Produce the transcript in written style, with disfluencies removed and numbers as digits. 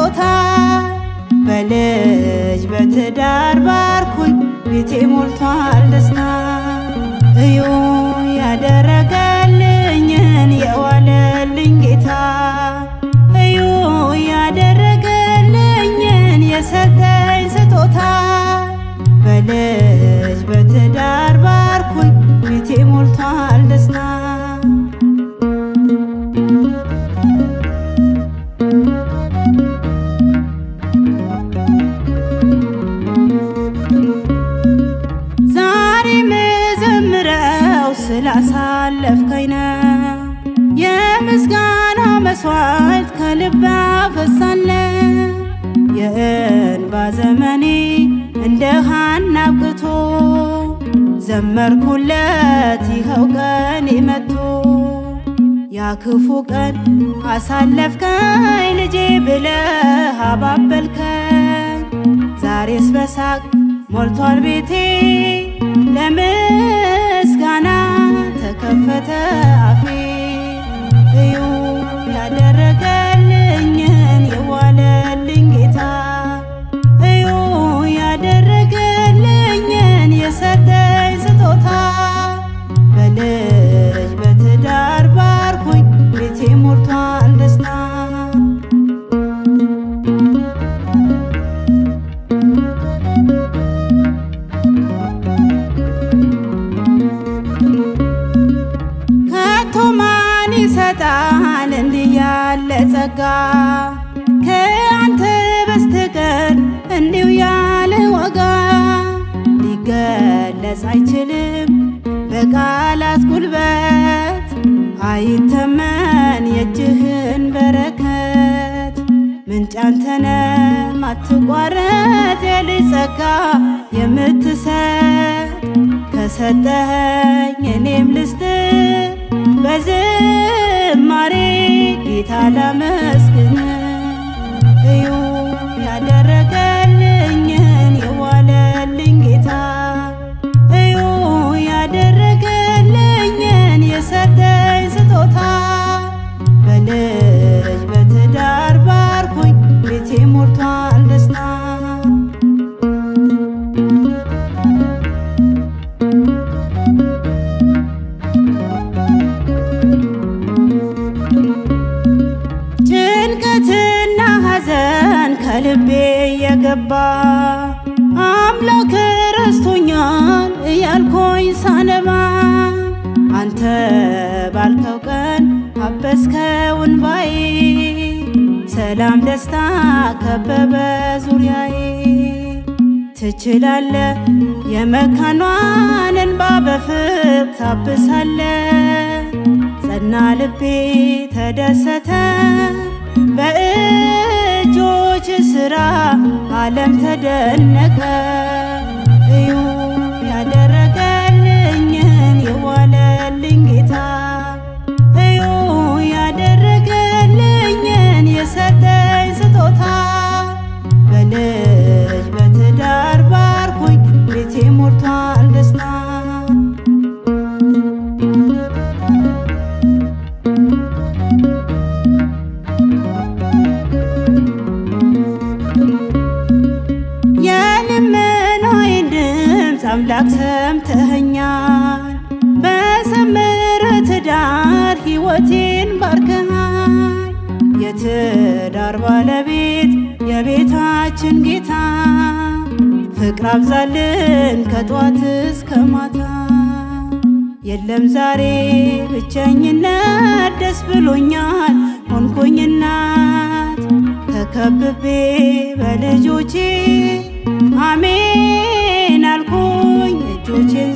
ስጦታ በልጅ በትዳር ባርኩኝ ቤቴ ሞልቷል ደስታ። እዩ ያደረገልኝን የዋለልኝ ጌታ እዩ ያደረገልኝን የሰጠኝ ስጦታ በልጅ በትዳር ባርኩኝ ቤቴ ሞልቷል ደስታ። ዛሬ ምዘምረው ስላሳለፍከኝ ነው የምስጋና መስዋዕት ከልብ አፈሳለሁ። የእንባ ዘመኔ እንደ ሐና አብቅቶ ዘመርኩለት ይኸው ቀኔ መጥቶ። ያ ክፉ ቀን አሳለፍከኝ ልጄ ብለህ አባበልከኝ። ዛሬስ በሳቅ ሞልቷል ቤቴ ለምስጋና ተከፈተ አፌ። እዩ ያደረገልኝን የዋለልኝ ጌታ እዩ ያደረገልኝን የሰጠኝ ስጦታ በልጅ በትዳር ባርኩኝ ቤቴ ሞልቷል ደስታ። ከቶ ማን ይሰጣል እንዲህ ያለ ጸጋ ከአንተ በስተቀር እንዲሁ ያለ ዋጋ። ሊገለጽ አይችልም በቃላት ጉልበት አይተመን የእጅህን በረከት። ምንጭ አንተ ነህ ማትቋረጥ የልጅ ጸጋ የምትሰጥ ከሰጠኸኝ እኔም ልስጥ በዝማሬ ጌታ ላመስግን። እዩ ያደረገልኝን የዋለልኝ ጌታ እዩ ያደረገልኝን የሰጠኝ ስጦታ በልጅ በትዳር ባርኩኝ ቤቴ ሞልቷል ደስታ። ጭንቀትና ሐዘን ከልቤ የገባ አምላክ ረስቶኛል እያልኩኝ ሳነባ አንተ ባልከው ቀን አበስከው እንባዬ። ሰላም ደስታ ከበበ ዙሪያዬ። ትችላለ የመካኗን እንባ በፍቅር ታብሳለ። ጸና ልቤ ተደሰተ በእጆች ሥራ ዓለም ተደነቀ። እዩ ያደረገልኝን የዋለልኝ ጌታ እዩ ያደረገልኝን የሰጠኝ ስጦታ በልጅ በትዳር ባርኩኝ ቤቴ ሞልቷል ደስታ። የልመናዬን ድምፅ አምላክ ሰምተኸኛል። በሰመረ ትዳር ሕይወቴን ባርከሃል። የትዳር ባለቤት የቤታችን ጌታ ፍቅር አብዛልን ከጧት እስከ ማታ። የለም ዛሬ ብቸኝነት ደስ ብሎኛል ሆንኩኝ እናት። ተከብቤ በልጆቼ አሜን አልኩኝ እጆቼን